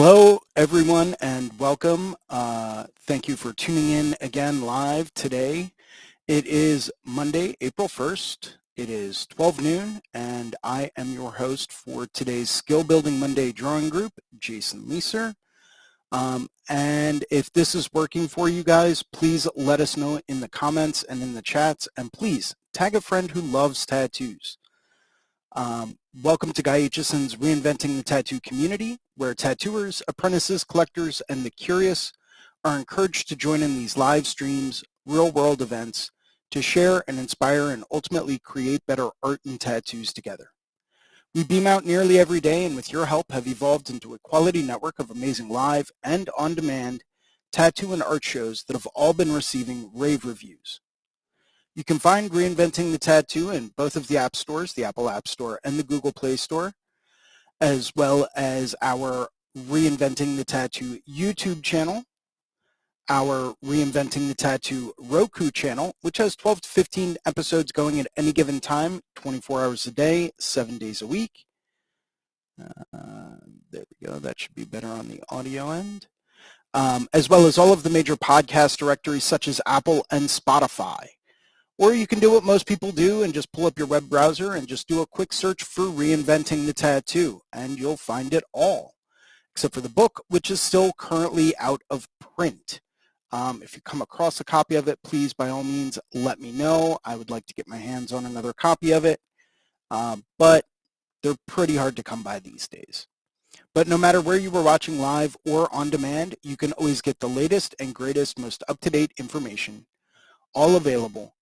Hello, everyone, and welcome. Thank you for tuning in again live today. It is Monday, April 1st. It is 12 noon, and I am your host for today's Skill Building Monday Drawing Group, Jason Leeser. And if this is working for you guys, please let us know in the comments and in the chats, and please tag a friend who loves tattoos. Welcome to Guy Aitchison's Reinventing the Tattoo community, where tattooers, apprentices, collectors, and the curious are encouraged to join in these live streams, real-world events, to share and inspire and ultimately create better art and tattoos together. We beam out nearly every day, and with your help have evolved into a quality network of amazing live and on-demand tattoo and art shows that have all been receiving rave reviews. You can find Reinventing the Tattoo in both of the app stores, the Apple App Store and the Google Play Store, as well as our Reinventing the Tattoo YouTube channel, our Reinventing the Tattoo Roku channel, which has 12 to 15 episodes going at any given time, 24 hours a day, 7 days a week. There we go. That should be better on the audio end. As well as all of the major podcast directories such as Apple and Spotify. Or you can do what most people do and just pull up your web browser and just do a quick search for Reinventing the Tattoo, and you'll find it all, except for the book, which is still currently out of print. If you come across a copy of it, please, by all means, let me know. I would like to get my hands on another copy of it, but they're pretty hard to come by these days. But no matter where you were watching live or on demand, you can always get the latest and greatest, most up-to-date information, all available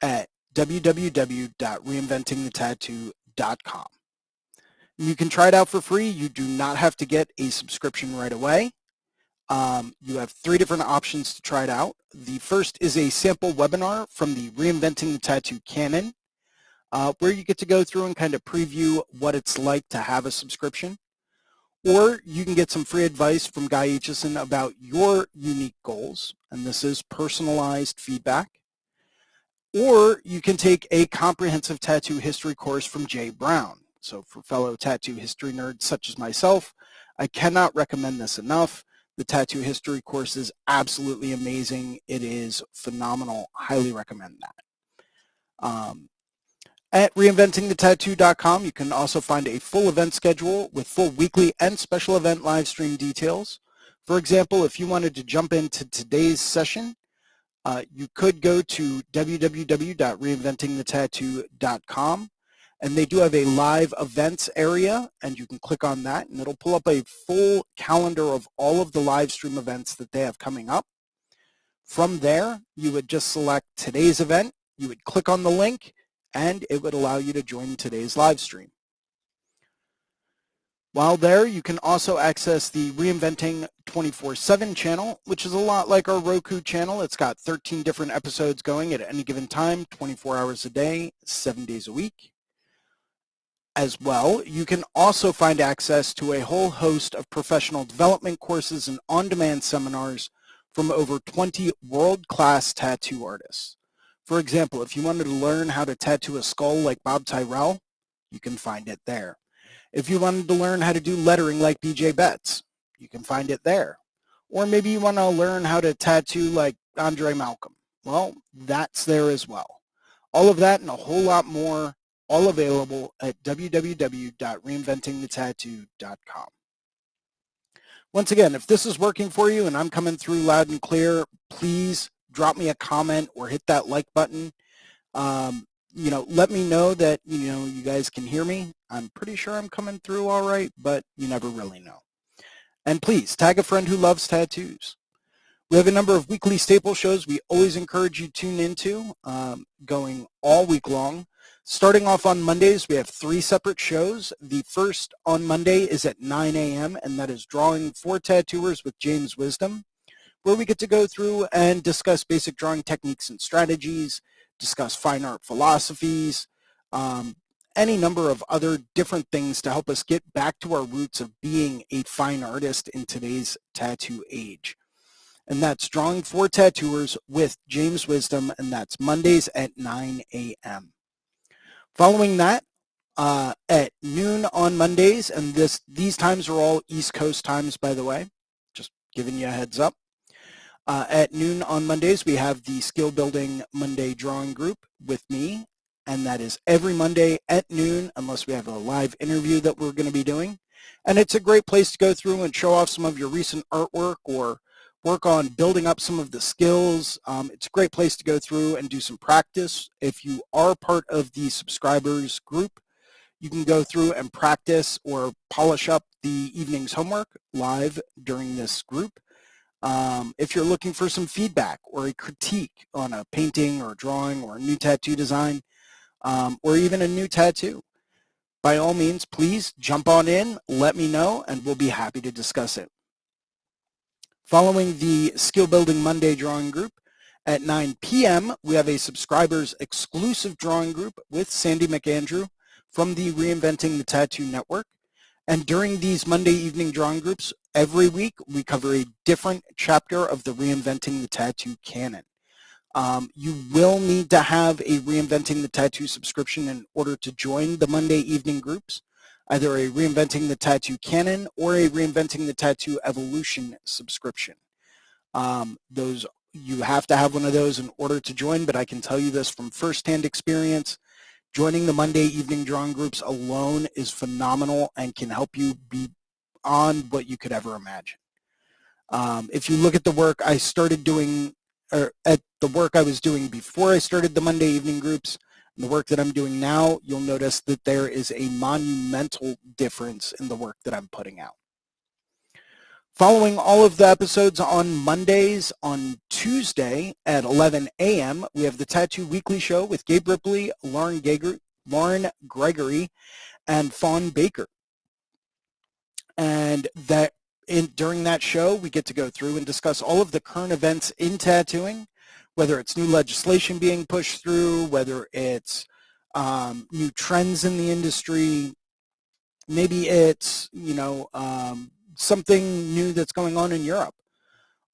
at www.reinventingthetattoo.com. You can try it out for free. You do not have to get a subscription right away. You have 3 different options to try it out. The first is a sample webinar from the Reinventing the Tattoo canon, where you get to go through and kind of preview what it's like to have a subscription. Or you can get some free advice from Guy Aitchison about your unique goals, and this is personalized feedback. Or you can take a comprehensive tattoo history course from Jay Brown. So for fellow tattoo history nerds such as myself, I cannot recommend this enough. The tattoo history course is absolutely amazing. It is phenomenal. Highly recommend that. At reinventingthetattoo.com, you can also find a full event schedule with full weekly and special event live stream details. For example, if you wanted to jump into today's session, you could go to www.reinventingthetattoo.com, and they do have a live events area, and you can click on that, and it'll pull up a full calendar of all of the live stream events that they have coming up. From there, you would just select today's event, you would click on the link, and it would allow you to join today's live stream. While there, you can also access the Reinventing 24/7 channel, which is a lot like our Roku channel. It's got 13 different episodes going at any given time, 24 hours a day, 7 days a week. As well, you can also find access to a whole host of professional development courses and on-demand seminars from over 20 world-class tattoo artists. For example, if you wanted to learn how to tattoo a skull like Bob Tyrell, you can find it there. If you wanted to learn how to do lettering like BJ Betts, you can find it there. Or maybe you want to learn how to tattoo like Andre Malcolm. Well, that's there as well. All of that and a whole lot more, all available at www.reinventingthetattoo.com. Once again, if this is working for you and I'm coming through loud and clear, please drop me a comment or hit that like button. Let me know that, you guys can hear me. I'm pretty sure I'm coming through all right, but you never really know. And please, tag a friend who loves tattoos. We have a number of weekly staple shows we always encourage you to tune into, going all week long. Starting off on Mondays, we have 3 separate shows. The first on Monday is at 9 a.m., and that is Drawing for Tattooers with James Wisdom, where we get to go through and discuss basic drawing techniques and strategies, discuss fine art philosophies, any number of other different things to help us get back to our roots of being a fine artist in today's tattoo age. And that's Drawing for Tattooers with James Wisdom, and that's Mondays at 9 a.m. Following that, at noon on Mondays, and these times are all East Coast times, by the way, just giving you a heads up. At noon on Mondays, we have the Skill Building Monday Drawing Group with me, and that is every Monday at noon, unless we have a live interview that we're going to be doing. And it's a great place to go through and show off some of your recent artwork or work on building up some of the skills. It's a great place to go through and do some practice. If you are part of the subscribers group, you can go through and practice or polish up the evening's homework live during this group. If you're looking for some feedback or a critique on a painting or a drawing or a new tattoo design, or even a new tattoo, by all means, please jump on in, let me know, and we'll be happy to discuss it. Following the Skill Building Monday drawing group, at 9 p.m., we have a subscribers exclusive drawing group with Sandy McAndrew from the Reinventing the Tattoo Network. And during these Monday evening drawing groups, every week we cover a different chapter of the Reinventing the Tattoo canon. You will need to have a Reinventing the Tattoo subscription in order to join the Monday evening groups, either a Reinventing the Tattoo canon or a Reinventing the Tattoo evolution subscription. You have to have one of those in order to join, but I can tell you this from firsthand experience. Joining the Monday evening drawing groups alone is phenomenal and can help you be on what you could ever imagine. If you look at the work I started doing, or at the work I was doing before I started the Monday evening groups, and the work that I'm doing now, you'll notice that there is a monumental difference in the work that I'm putting out. Following all of the episodes on Mondays, on Tuesday at 11 a.m., we have the Tattoo Weekly Show with Gabe Ripley, Lauren Gregory, and Fawn Baker. And during that show, we get to go through and discuss all of the current events in tattooing, whether it's new legislation being pushed through, whether it's new trends in the industry, maybe it's, something new that's going on in Europe.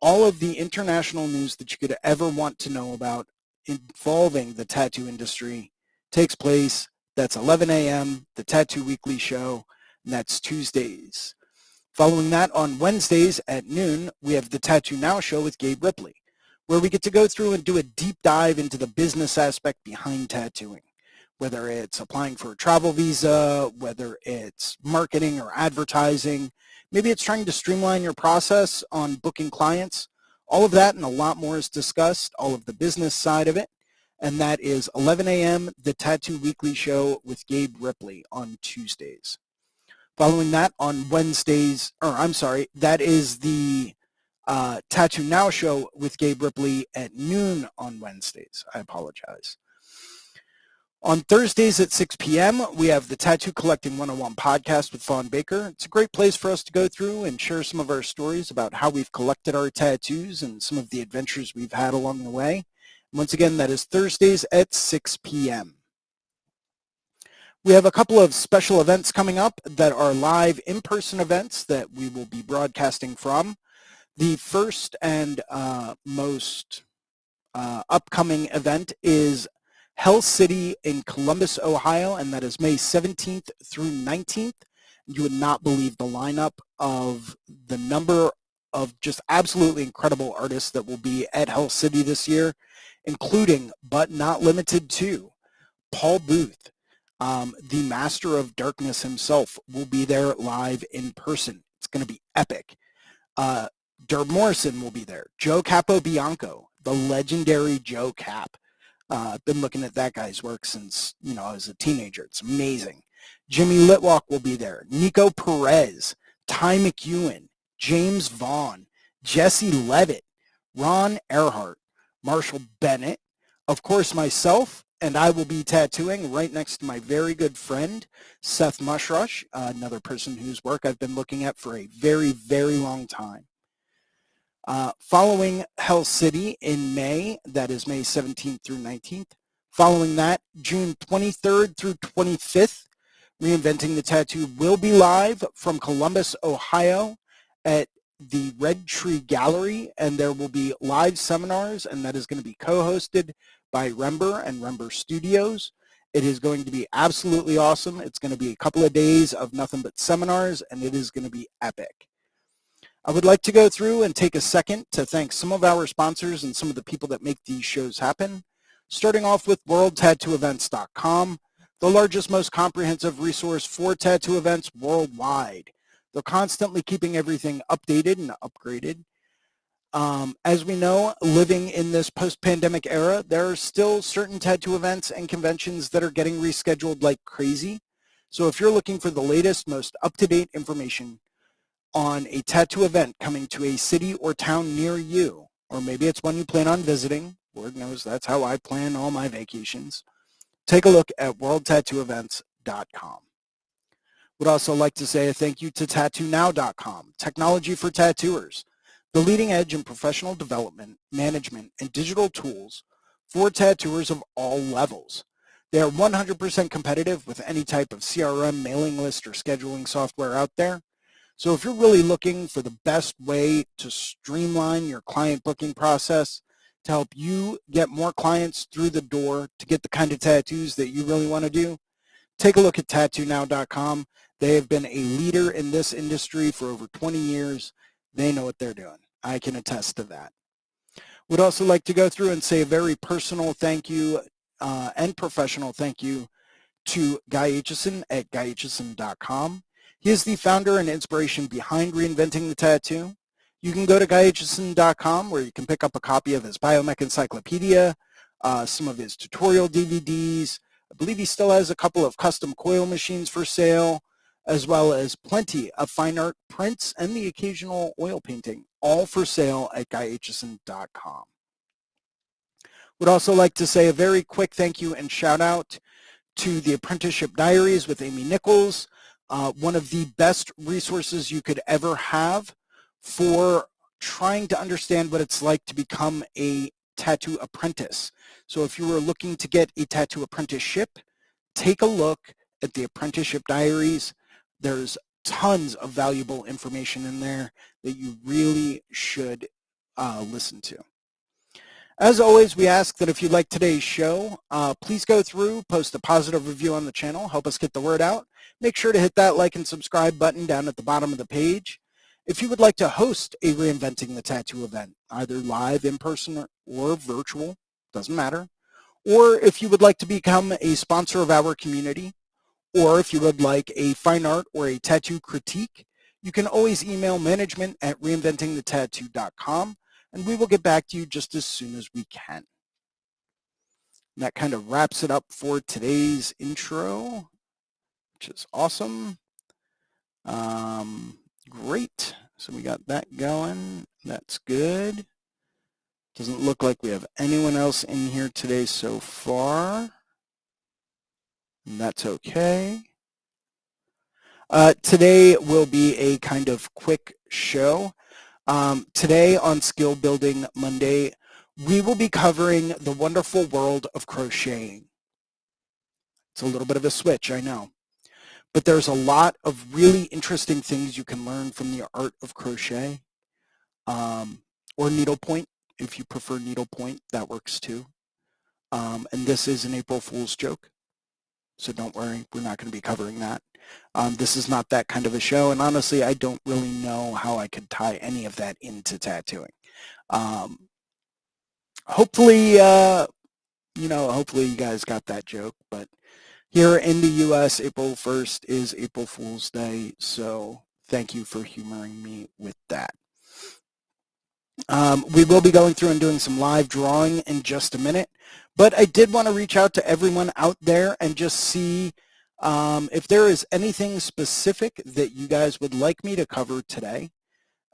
All of the international news that you could ever want to know about involving the tattoo industry takes place. That's 11 a.m., the Tattoo Weekly Show, and that's Tuesdays. Following that, on Wednesdays at noon, we have the Tattoo Now Show with Gabe Ripley, where we get to go through and do a deep dive into the business aspect behind tattooing, whether it's applying for a travel visa, whether it's marketing or advertising. Maybe it's trying to streamline your process on booking clients. All of that and a lot more is discussed, all of the business side of it. And that is 11 a.m., the Tattoo Weekly Show with Gabe Ripley on Tuesdays. Following that on Wednesdays, that is the Tattoo Now Show with Gabe Ripley at noon on Wednesdays. I apologize. On Thursdays at 6 p.m., we have the Tattoo Collecting 101 podcast with Fawn Baker. It's a great place for us to go through and share some of our stories about how we've collected our tattoos and some of the adventures we've had along the way. Once again, that is Thursdays at 6 p.m. We have a couple of special events coming up that are live in-person events that we will be broadcasting from. The first and most upcoming event is Hell City in Columbus, Ohio, and that is May 17th through 19th. You would not believe the lineup of the number of just absolutely incredible artists that will be at Hell City this year, including, but not limited to, Paul Booth, the Master of Darkness himself, will be there live in person. It's going to be epic. Derb Morrison will be there. Joe Capobianco, the legendary Joe Cap. I've been looking at that guy's work since, I was a teenager. It's amazing. Jimmy Litwalk will be there. Nico Perez, Ty McEwen, James Vaughn, Jesse Levitt, Ron Earhart, Marshall Bennett, of course myself, and I will be tattooing right next to my very good friend, Seth Mushrush, another person whose work I've been looking at for a very, very long time. Following Hell City in May, that is May 17th through 19th. Following that, June 23rd through 25th, Reinventing the Tattoo will be live from Columbus, Ohio at the Red Tree Gallery, and there will be live seminars, and that is going to be co-hosted by Rember and Rember Studios. It is going to be absolutely awesome. It's going to be a couple of days of nothing but seminars, and it is going to be epic. I would like to go through and take a second to thank some of our sponsors and some of the people that make these shows happen, starting off with worldtattooevents.com, the largest, most comprehensive resource for tattoo events worldwide. They're constantly keeping everything updated and upgraded. As we know, living in this post-pandemic era, there are still certain tattoo events and conventions that are getting rescheduled like crazy. So if you're looking for the latest, most up-to-date information on a tattoo event coming to a city or town near you, or maybe it's one you plan on visiting, Lord knows that's how I plan all my vacations, take a look at worldtattooevents.com. Would also like to say a thank you to tattoonow.com, technology for tattooers, the leading edge in professional development, management, and digital tools for tattooers of all levels. They are 100% competitive with any type of CRM, mailing list, or scheduling software out there. So if you're really looking for the best way to streamline your client booking process, to help you get more clients through the door to get the kind of tattoos that you really want to do, take a look at tattoonow.com. They have been a leader in this industry for over 20 years. They know what they're doing. I can attest to that. Would also like to go through and say a very personal thank you and professional thank you to Guy Aitchison at guyaitchison.com. He is the founder and inspiration behind Reinventing the Tattoo. You can go to guyaitchison.com where you can pick up a copy of his Biomech Encyclopedia, some of his tutorial DVDs. I believe he still has a couple of custom coil machines for sale, as well as plenty of fine art prints and the occasional oil painting, all for sale at guyaitchison.com. Would also like to say a very quick thank you and shout out to the Apprenticeship Diaries with Amy Nichols, one of the best resources you could ever have for trying to understand what it's like to become a tattoo apprentice. So if you were looking to get a tattoo apprenticeship, take a look at the Apprenticeship Diaries. There's tons of valuable information in there that you really should listen to. As always, we ask that if you like today's show, please go through, post a positive review on the channel, help us get the word out. Make sure to hit that like and subscribe button down at the bottom of the page. If you would like to host a Reinventing the Tattoo event, either live, in person, or virtual, doesn't matter, or if you would like to become a sponsor of our community, or if you would like a fine art or a tattoo critique, you can always email management at reinventingthetattoo.com. And we will get back to you just as soon as we can. And that kind of wraps it up for today's intro, which is awesome. Great. So we got that going. That's good. Doesn't look like we have anyone else in here today so far. And that's okay. Today will be a kind of quick show. Today on Skill Building Monday, we will be covering the wonderful world of crocheting. It's a little bit of a switch, I know. But there's a lot of really interesting things you can learn from the art of crochet, or needlepoint. If you prefer needlepoint, that works too. And this is an April Fool's joke, so don't worry, we're not going to be covering that. This is not that kind of a show, and honestly, I don't really know how I could tie any of that into tattooing. Hopefully, hopefully you guys got that joke, but here in the U.S., April 1st is April Fool's Day, so thank you for humoring me with that. We will be going through and doing some live drawing in just a minute, but I did want to reach out to everyone out there and just see if there is anything specific that you guys would like me to cover today.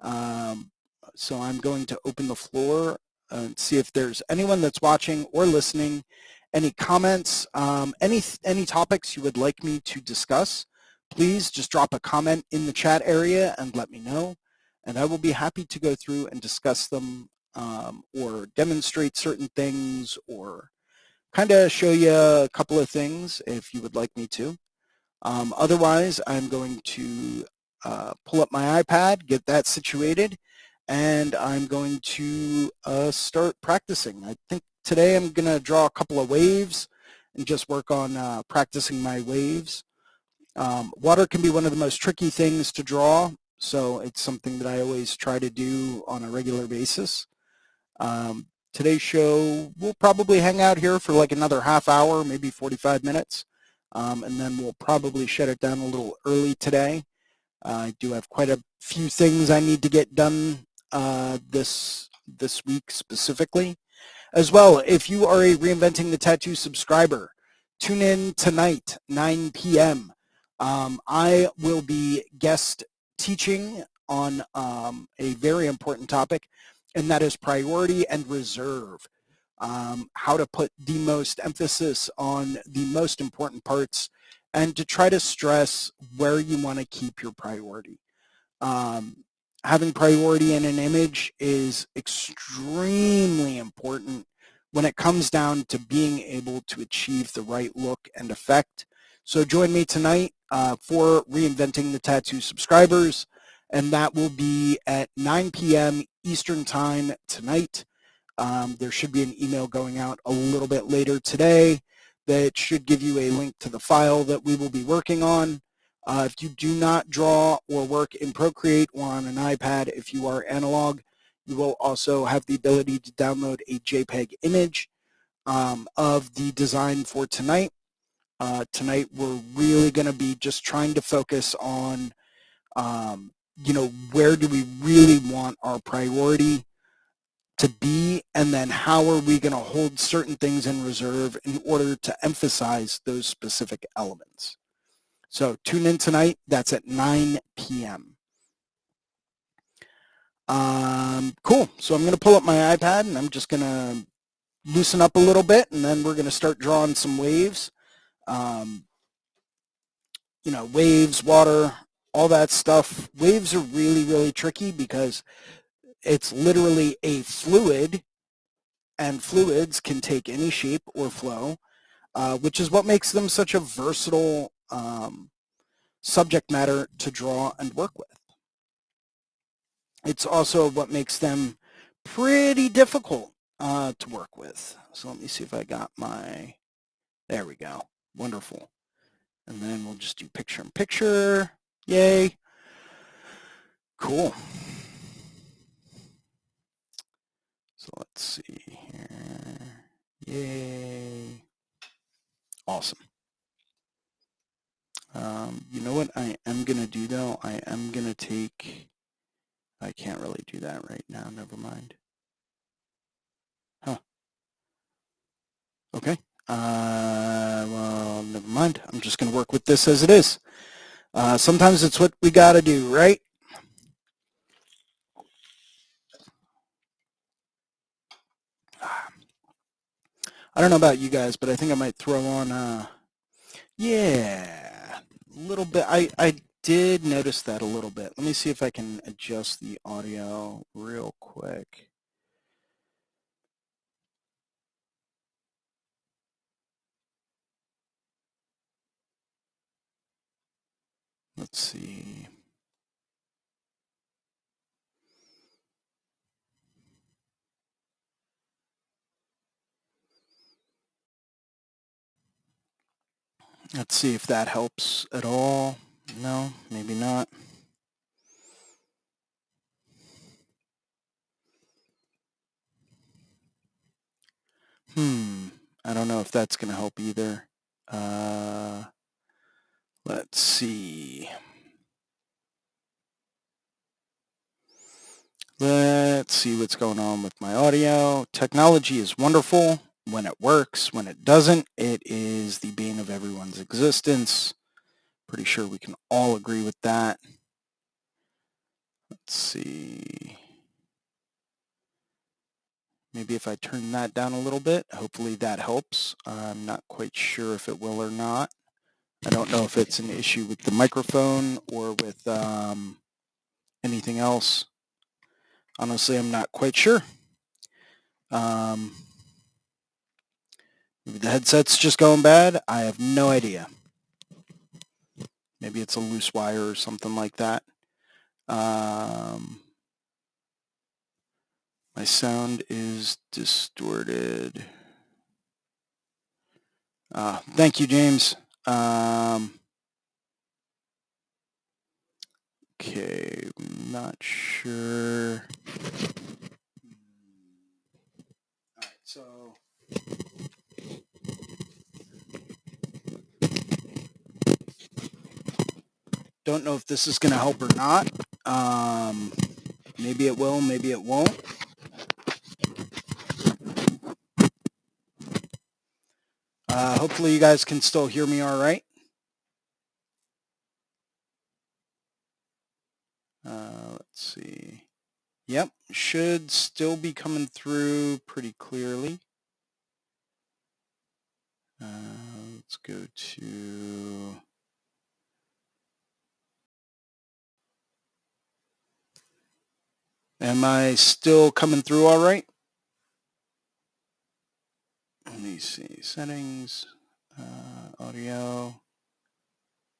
So I'm going to open the floor and see if there's anyone that's watching or listening, any comments, any topics you would like me to discuss. Please just drop a comment in the chat area and let me know, and I will be happy to go through and discuss them or demonstrate certain things or kind of show you a couple of things if you would like me to. Otherwise, I'm going to pull up my iPad, get that situated, and I'm going to start practicing. I think today I'm going to draw a couple of waves and just work on practicing my waves. Water can be one of the most tricky things to draw, so it's something that I always try to do on a regular basis. Today's show, we'll probably hang out here for like another half hour, maybe 45 minutes, and then we'll probably shut it down a little early today. I do have quite a few things I need to get done this week specifically. As well, if you are a Reinventing the Tattoo subscriber, tune in tonight, 9 p.m. I will be guest teaching on a very important topic, and that is priority and reserve. How to put the most emphasis on the most important parts and to try to stress where you want to keep your priority. Having priority in an image is extremely important when it comes down to being able to achieve the right look and effect. So join me tonight for Reinventing the Tattoo subscribers, and that will be at 9 p.m. Eastern Time tonight. There should be an email going out a little bit later today that should give you a link to the file that we will be working on. If you do not draw or work in Procreate or on an iPad, if you are analog, you will also have the ability to download a JPEG image of the design for tonight. Tonight, we're really going to be just trying to focus on, where do we really want our priority to be, and then how are we going to hold certain things in reserve in order to emphasize those specific elements. So tune in tonight. That's at 9 p.m. Cool. So I'm going to pull up my iPad, and I'm just going to loosen up a little bit, and then we're going to start drawing some waves. Waves, water, all that stuff. Waves are really, really tricky because it's literally a fluid, and fluids can take any shape or flow, which is what makes them such a versatile subject matter to draw and work with. It's also what makes them pretty difficult to work with. So let me see if I got there we go. Wonderful. And then we'll just do picture in picture. Yay. Cool. So let's see here. Yay. Awesome. You know what I am going to do though? I am going to I can't really do that right now. Never mind. Huh. Okay. Well, never mind. I'm just going to work with this as it is. Sometimes it's what we got to do, right? I don't know about you guys, but I think I might throw on, yeah, a little bit. I did notice that a little bit. Let me see if I can adjust the audio real quick. Let's see. Let's see if that helps at all. No, maybe not. I don't know if that's going to help either. Let's see. Let's see what's going on with my audio. Technology is wonderful when it works. When it doesn't, it is the bane of everyone's existence. Pretty sure we can all agree with that. Let's see. Maybe if I turn that down a little bit, hopefully that helps. I'm not quite sure if it will or not. I don't know if it's an issue with the microphone or with anything else. Honestly, I'm not quite sure. Maybe the headset's just going bad. I have no idea. Maybe it's a loose wire or something like that. My sound is distorted. Thank you, James. Okay, I'm not sure. All right, so don't know if this is going to help or not. Maybe it will, maybe it won't. Hopefully you guys can still hear me all right. Let's see. Yep, should still be coming through pretty clearly. Let's go to... Am I still coming through all right? Let me see. Settings, audio.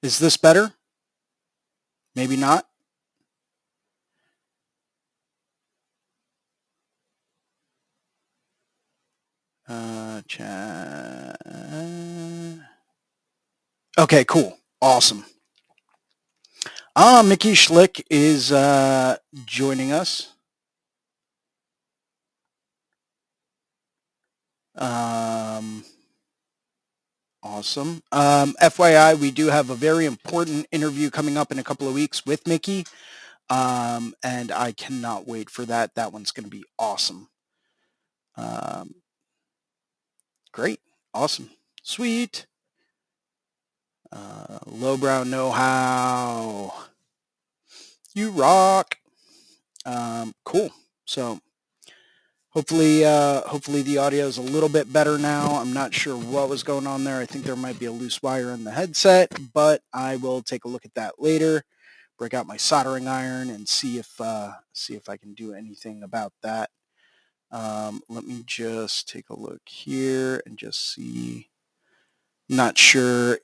Is this better? Maybe not. Chat. Okay, cool. Awesome. Mickey Schlick is joining us. Awesome. FYI, we do have a very important interview coming up in a couple of weeks with Mickey, and I cannot wait for that. That one's going to be awesome. Great. Awesome. Sweet. Lowbrow know-how. You rock. Cool. So hopefully the audio is a little bit better now. I'm not sure what was going on there. I think there might be a loose wire in the headset, but I will take a look at that later. Break out my soldering iron and see if I can do anything about that. Let me just take a look here and just see. Not sure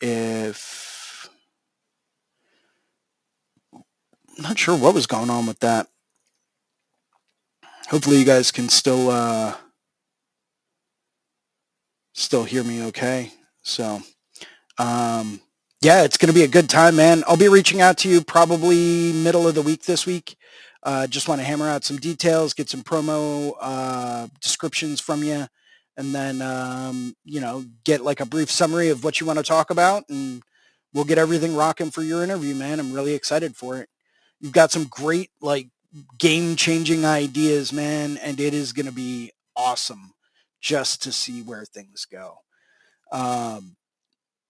what was going on with that. Hopefully you guys can still hear me okay. So, yeah, it's going to be a good time, man. I'll be reaching out to you probably middle of the week this week. Just want to hammer out some details, get some promo descriptions from you, and then, get like a brief summary of what you want to talk about, and we'll get everything rocking for your interview, man. I'm really excited for it. You've got some great, like, game-changing ideas, man, and it is going to be awesome just to see where things go.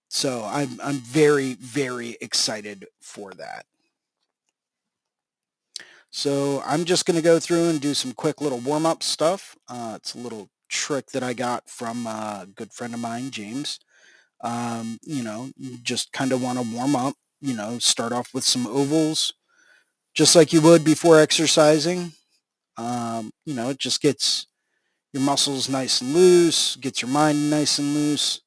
So I'm very, very excited for that. So I'm just going to go through and do some quick little warm-up stuff. It's a little trick that I got from a good friend of mine, James. You just kind of want to warm up, start off with some ovals, just like you would before exercising. It just gets your muscles nice and loose, gets your mind nice and loose.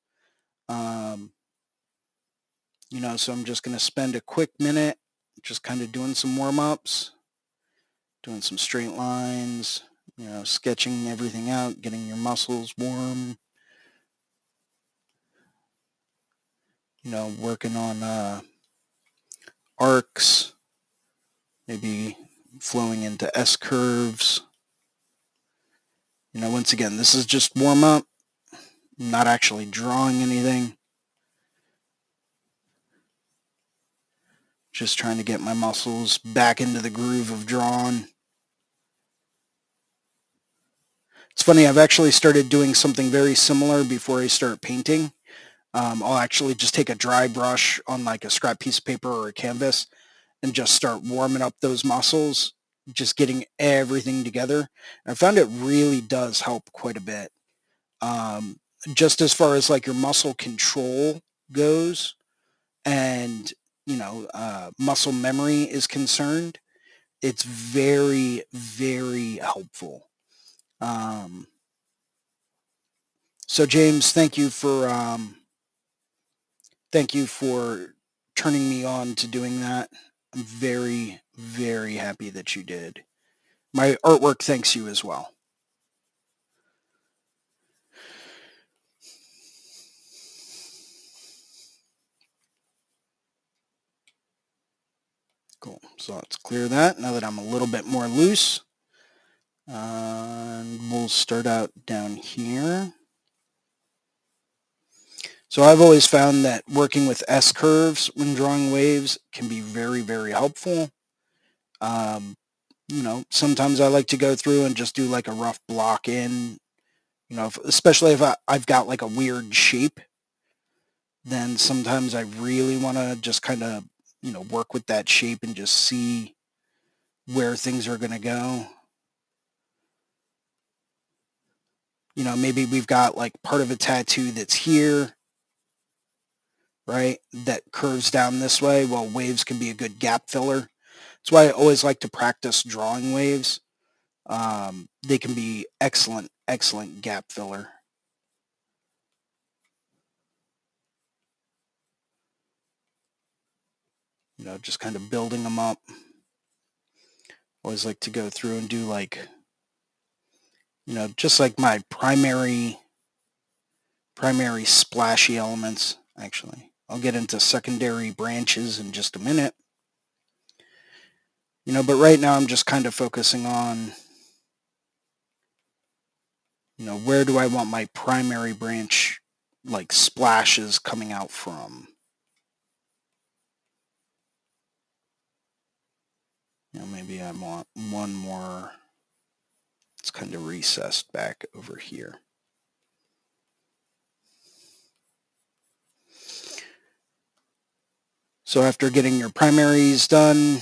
So I'm just going to spend a quick minute just kind of doing some warm-ups, doing some straight lines, sketching everything out, getting your muscles warm, working on arcs, maybe flowing into S curves. Once again, this is just warm-up, not actually drawing anything. Just trying to get my muscles back into the groove of drawing. It's funny, I've actually started doing something very similar before I start painting. I'll actually just take a dry brush on like a scrap piece of paper or a canvas and just start warming up those muscles, just getting everything together. And I found it really does help quite a bit. Just as far as like your muscle control goes and, muscle memory is concerned, it's very, very helpful. So James, thank you for turning me on to doing that. I'm very, very happy that you did. My artwork thanks you as well. So let's clear that now that I'm a little bit more loose. And we'll start out down here. So I've always found that working with S-curves when drawing waves can be very, very helpful. Sometimes I like to go through and just do like a rough block in, especially if I've got like a weird shape, then sometimes I really want to just kind of, work with that shape and just see where things are going to go. Maybe we've got like part of a tattoo that's here, right, that curves down this way. Well, waves can be a good gap filler. That's why I always like to practice drawing waves. They can be excellent, excellent gap filler. Just kind of building them up. Always like to go through and do like, just like my primary splashy elements, actually. I'll get into secondary branches in just a minute. But right now I'm just kind of focusing on, where do I want my primary branch, like splashes coming out from? Maybe I want one more. It's kind of recessed back over here. So after getting your primaries done,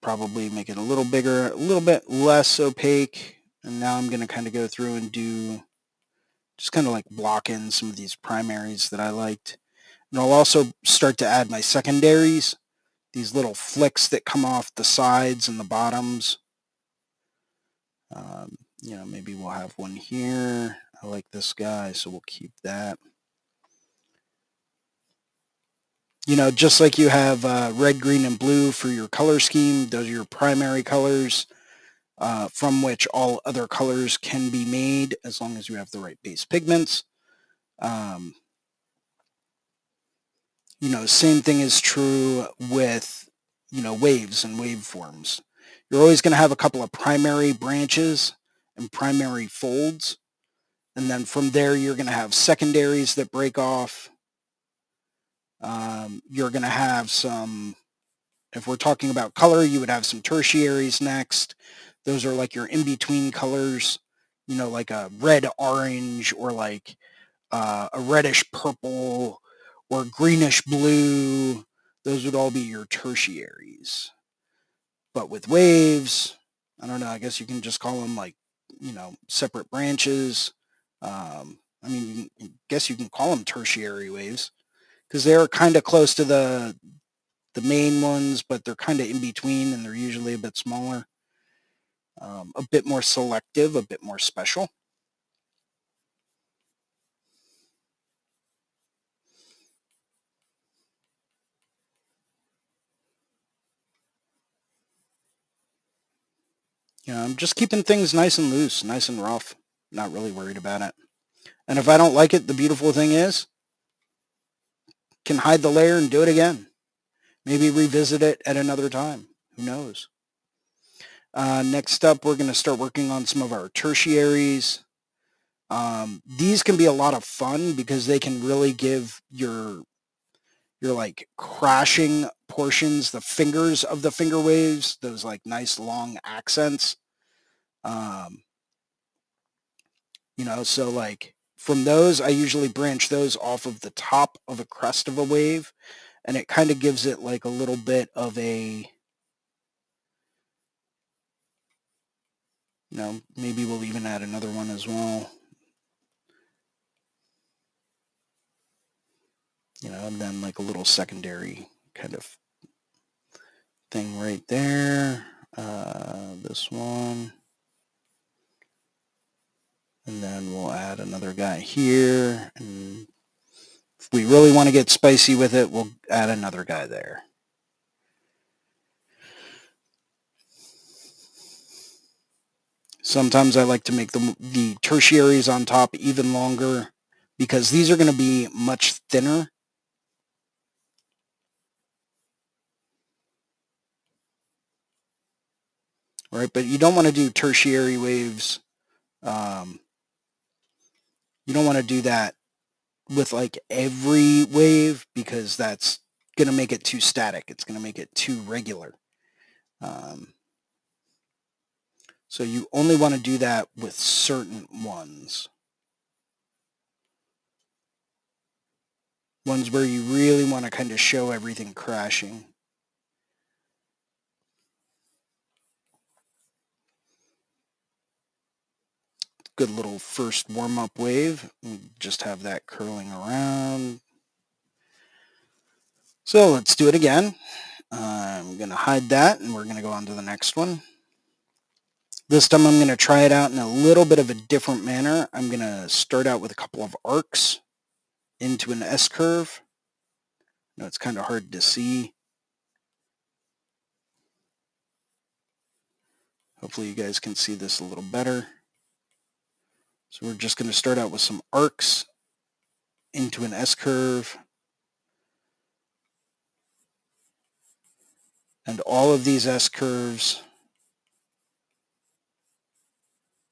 probably make it a little bigger, a little bit less opaque. And now I'm going to kind of go through and do just kind of like block in some of these primaries that I liked. And I'll also start to add my secondaries, these little flicks that come off the sides and the bottoms. Maybe we'll have one here. I like this guy, so we'll keep that. Just like you have red, green, and blue for your color scheme, those are your primary colors from which all other colors can be made as long as you have the right base pigments. Same thing is true with, waves and waveforms. You're always going to have a couple of primary branches and primary folds. And then from there, you're going to have secondaries that break off. You're going to have some, if we're talking about color, you would have some tertiaries next. Those are like your in-between colors, like a red orange or like a reddish purple or greenish blue. Those would all be your tertiaries. But with waves, I don't know, I guess you can just call them like, separate branches. I guess you can call them tertiary waves because they're kind of close to the main ones, but they're kind of in between and they're usually a bit smaller, a bit more selective, a bit more special. I'm just keeping things nice and loose, nice and rough, not really worried about it. And if I don't like it, the beautiful thing is, can hide the layer and do it again. Maybe revisit it at another time. Who knows? Next up, we're going to start working on some of our tertiaries. These can be a lot of fun because they can really give your like crashing portions, the fingers of the finger waves, those like nice long accents. So like from those, I usually branch those off of the top of a crest of a wave, and it kind of gives it like a little bit of a, maybe we'll even add another one as well. And then like a little secondary kind of thing right there. This one. And then we'll add another guy here. And if we really want to get spicy with it, we'll add another guy there. Sometimes I like to make the tertiaries on top even longer because these are going to be much thinner. right? But you don't want to do tertiary waves. You don't want to do that with like every wave because that's going to make it too static. It's going to make it too regular. So you only want to do that with certain ones. Ones where you really want to kind of show everything crashing. Good little first warm-up wave. Just have that curling around. So let's do it again. I'm going to hide that and we're going to go on to the next one. This time I'm going to try it out in a little bit of a different manner. I'm going to start out with a couple of arcs into an S-curve. I know it's kind of hard to see. Hopefully you guys can see this a little better. So we're just going to start out with some arcs into an S-curve. And all of these S-curves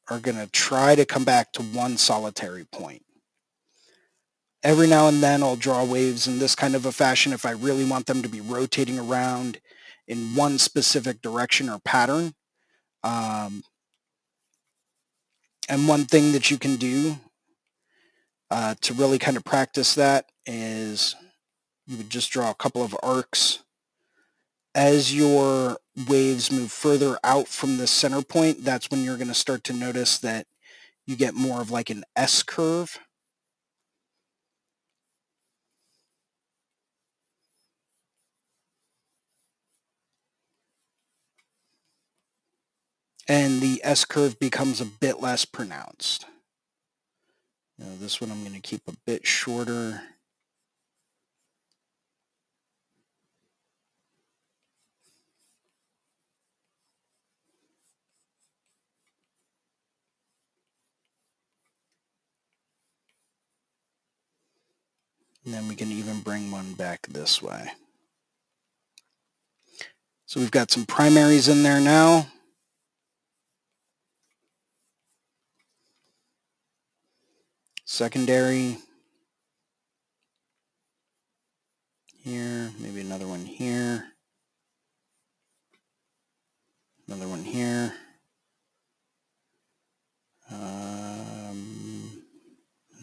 are going to try to come back to one solitary point. Every now and then I'll draw waves in this kind of a fashion if I really want them to be rotating around in one specific direction or pattern. And one thing that you can do to really kind of practice that is you would just draw a couple of arcs. As your waves move further out from the center point, that's when you're going to start to notice that you get more of like an S curve. And the S curve becomes a bit less pronounced. Now, this one I'm going to keep a bit shorter. And then we can even bring one back this way. So we've got some primaries in there now. Secondary. Here, maybe another one here. Another one here.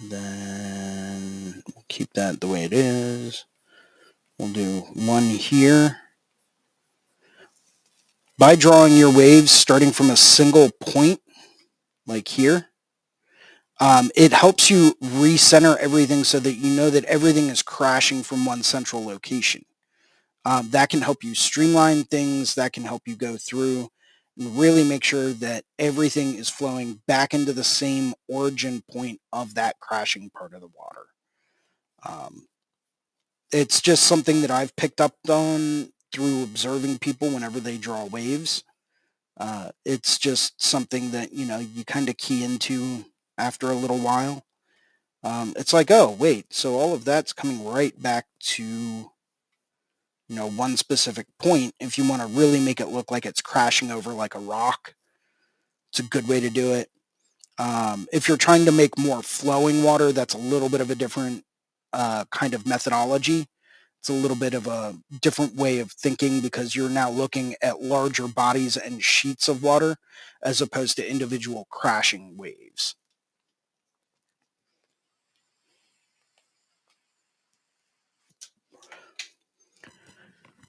Then we'll keep that the way it is. We'll do one here. By drawing your waves starting from a single point, like here, it helps you recenter everything so that you know that everything is crashing from one central location. That can help you streamline things. That can help you go through and really make sure that everything is flowing back into the same origin point of that crashing part of the water. It's just something that I've picked up on through observing people whenever they draw waves. It's just something that, you kind of key into after a little while. It's like, oh, wait, so all of that's coming right back to, one specific point. If you want to really make it look like it's crashing over like a rock, it's a good way to do it. If you're trying to make more flowing water, that's a little bit of a different kind of methodology. It's a little bit of a different way of thinking because you're now looking at larger bodies and sheets of water as opposed to individual crashing waves.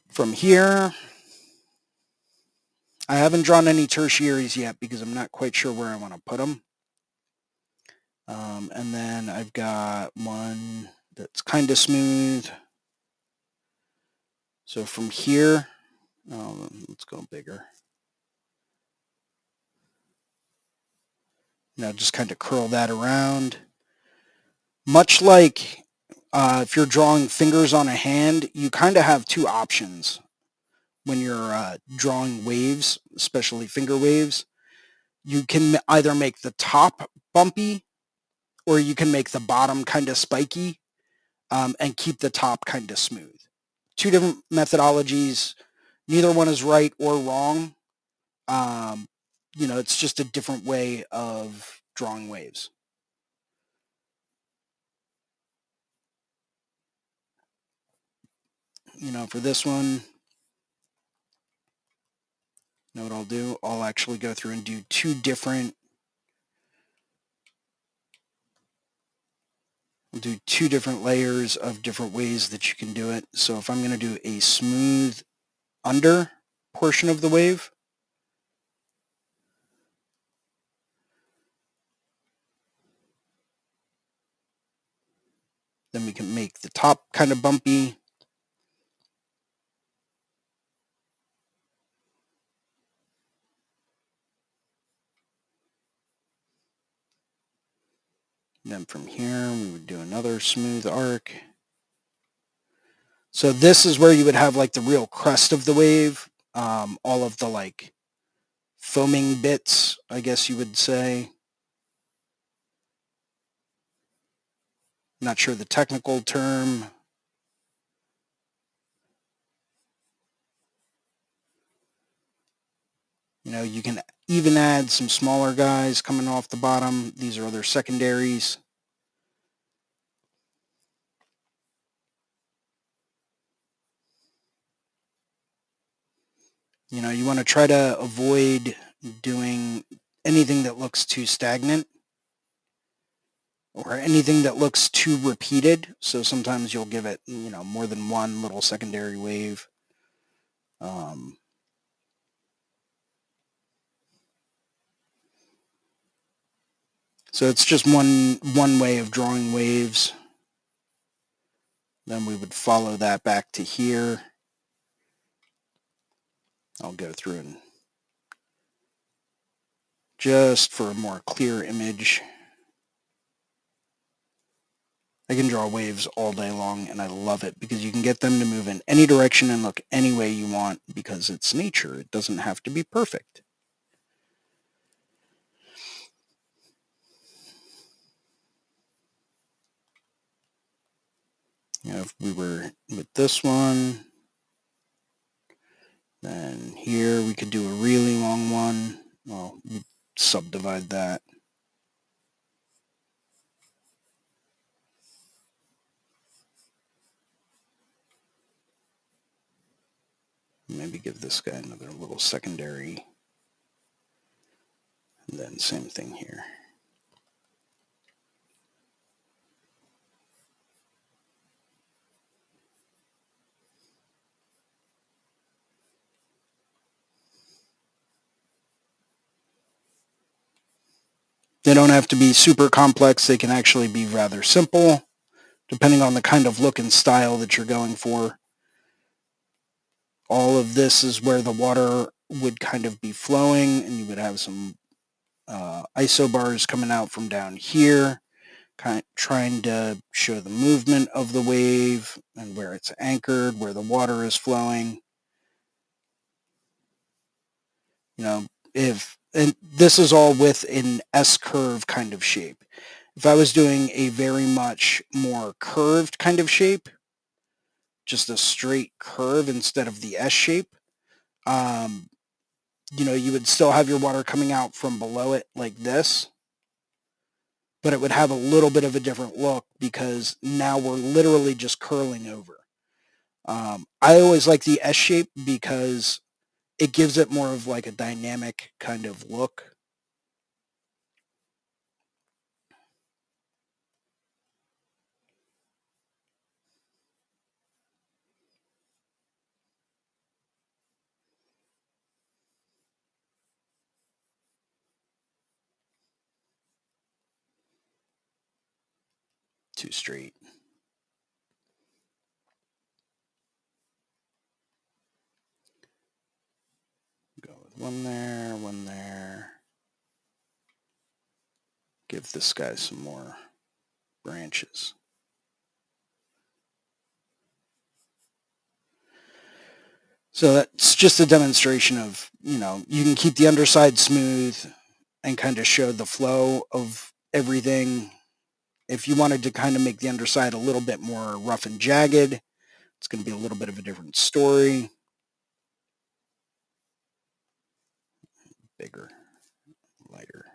From here, I haven't drawn any tertiaries yet because I'm not quite sure where I want to put them. And then I've got one that's kind of smooth. So from here, let's go bigger. Now just kind of curl that around. Much like if you're drawing fingers on a hand, you kind of have two options when you're drawing waves, especially finger waves. You can either make the top bumpy or you can make the bottom kind of spiky and keep the top kind of smooth. Two different methodologies. Neither one is right or wrong. It's just a different way of drawing waves. For this one, what I'll do? I'll actually go through and do two different layers of different ways that you can do it. So if I'm going to do a smooth under portion of the wave, then we can make the top kind of bumpy. Then from here, we would do another smooth arc. So this is where you would have like the real crest of the wave, all of the like foaming bits, I guess you would say. Not sure the technical term. You can even add some smaller guys coming off the bottom. These are other secondaries. You want to try to avoid doing anything that looks too stagnant or anything that looks too repeated. So sometimes you'll give it, more than one little secondary wave. So it's just one way of drawing waves. Then we would follow that back to here. I'll go through and just for a more clear image. I can draw waves all day long, and I love it because you can get them to move in any direction and look any way you want because it's nature. It doesn't have to be perfect. If we were with this one, then here we could do a really long one. Well, we subdivide that. Maybe give this guy another little secondary. And then same thing here. They don't have to be super complex. They can actually be rather simple, depending on the kind of look and style that you're going for. All of this is where the water would kind of be flowing, and you would have some isobars coming out from down here, kind of trying to show the movement of the wave and where it's anchored, where the water is flowing. And this is all with an S-curve kind of shape. If I was doing a very much more curved kind of shape, just a straight curve instead of the S shape, you would still have your water coming out from below it like this, but it would have a little bit of a different look because now we're literally just curling over. I always like the S shape because it gives it more of like a dynamic kind of look. Too straight. Go with one there, one there. Give this guy some more branches. So that's just a demonstration of, you can keep the underside smooth and kind of show the flow of everything. If you wanted to kind of make the underside a little bit more rough and jagged, it's going to be a little bit of a different story. bigger, lighter.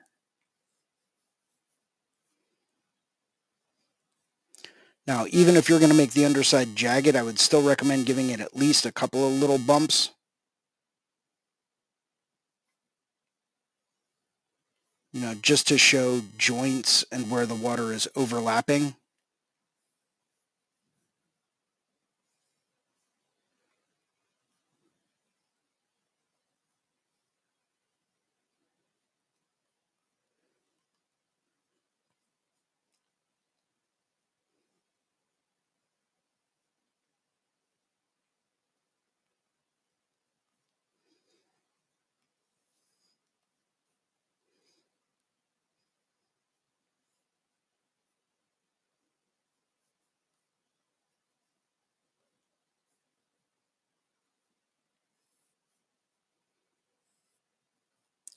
Now, even if you're going to make the underside jagged, I would still recommend giving it at least a couple of little bumps. Just to show joints and where the water is overlapping.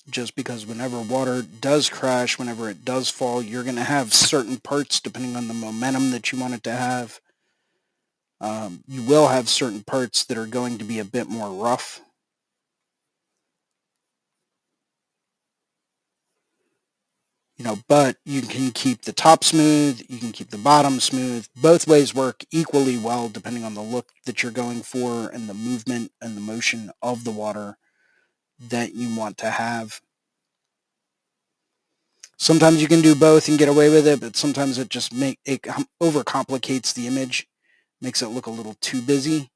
Just because whenever water does crash, whenever it does fall, you're going to have certain parts, depending on the momentum that you want it to have. You will have certain parts that are going to be a bit more rough. But you can keep the top smooth, you can keep the bottom smooth. Both ways work equally well depending on the look that you're going for and the movement and the motion of the water that you want to have. Sometimes you can do both and get away with it, but sometimes it just overcomplicates the image, makes it look a little too busy.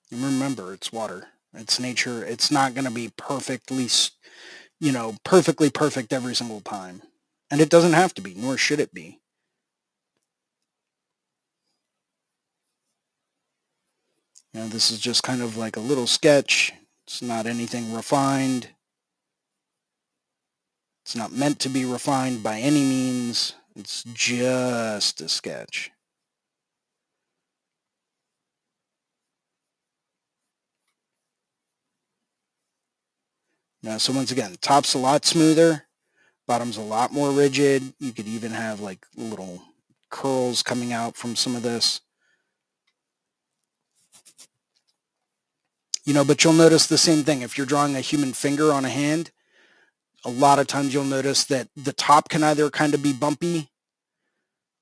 And remember, it's water. It's nature. It's not going to be perfectly perfect every single time. And it doesn't have to be, nor should it be. This is just kind of like a little sketch. It's not anything refined. It's not meant to be refined by any means. It's just a sketch. So once again, top's a lot smoother. Bottom's a lot more rigid. You could even have like little curls coming out from some of this. But you'll notice the same thing. If you're drawing a human finger on a hand, a lot of times you'll notice that the top can either kind of be bumpy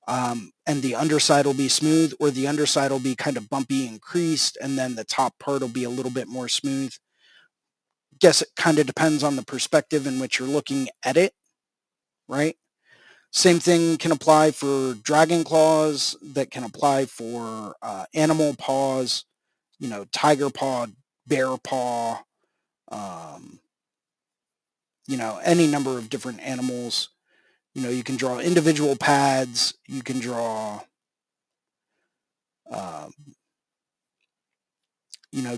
and the underside will be smooth, or the underside will be kind of bumpy and creased, and then the top part will be a little bit more smooth. Guess it kind of depends on the perspective in which you're looking at it, right? Same thing can apply for dragon claws, that can apply for animal paws, tiger paw, bear paw, any number of different animals. You can draw individual pads. You can draw,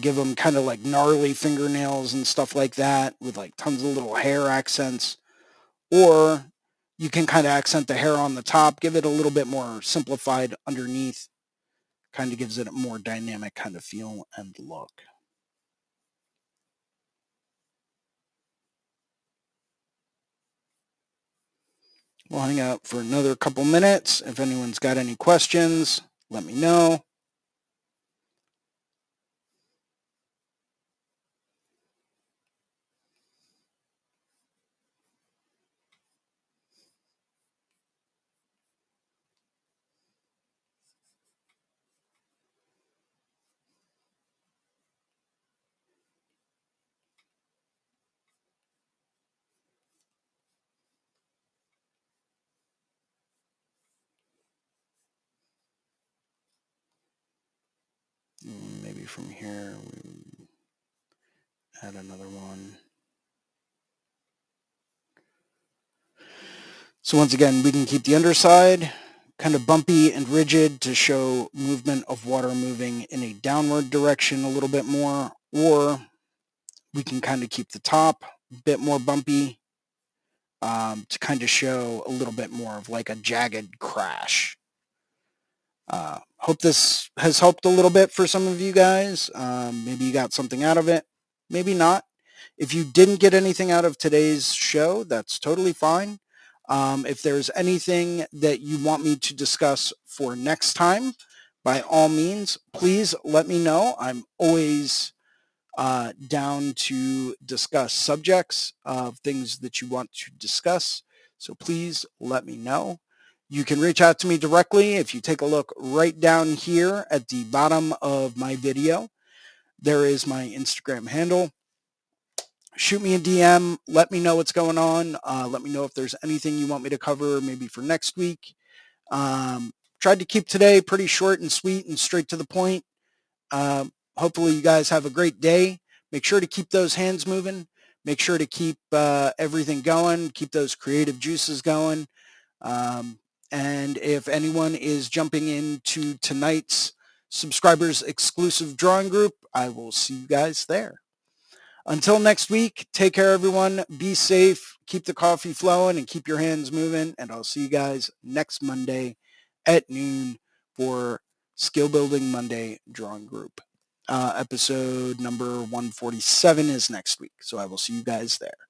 give them kind of like gnarly fingernails and stuff like that with like tons of little hair accents. Or you can kind of accent the hair on the top, give it a little bit more simplified underneath. Kind of gives it a more dynamic kind of feel and look. We'll hang out for another couple minutes. If anyone's got any questions, let me know. Maybe from here, we add another one. So once again, we can keep the underside, kind of bumpy and rigid to show movement of water moving in a downward direction a little bit more, or we can kind of keep the top a bit more bumpy to kind of show a little bit more of like a jagged crash. Hope this has helped a little bit for some of you guys. Maybe you got something out of it, maybe not. If you didn't get anything out of today's show, that's totally fine. If there's anything that you want me to discuss for next time, by all means, please let me know. I'm always down to discuss subjects of things that you want to discuss. So please let me know. You can reach out to me directly. If you take a look right down here at the bottom of my video, there is my Instagram handle. Shoot me a DM. Let me know what's going on. Let me know if there's anything you want me to cover maybe for next week. Tried to keep today pretty short and sweet and straight to the point. Hopefully you guys have a great day. Make sure to keep those hands moving. Make sure to keep everything going. Keep those creative juices going. And if anyone is jumping into tonight's subscribers exclusive drawing group, I will see you guys there. Until next week, take care, everyone. Be safe. Keep the coffee flowing and keep your hands moving. And I'll see you guys next Monday at noon for Skill Building Monday Drawing Group. Episode number 147 is next week. So I will see you guys there.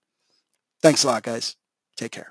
Thanks a lot, guys. Take care.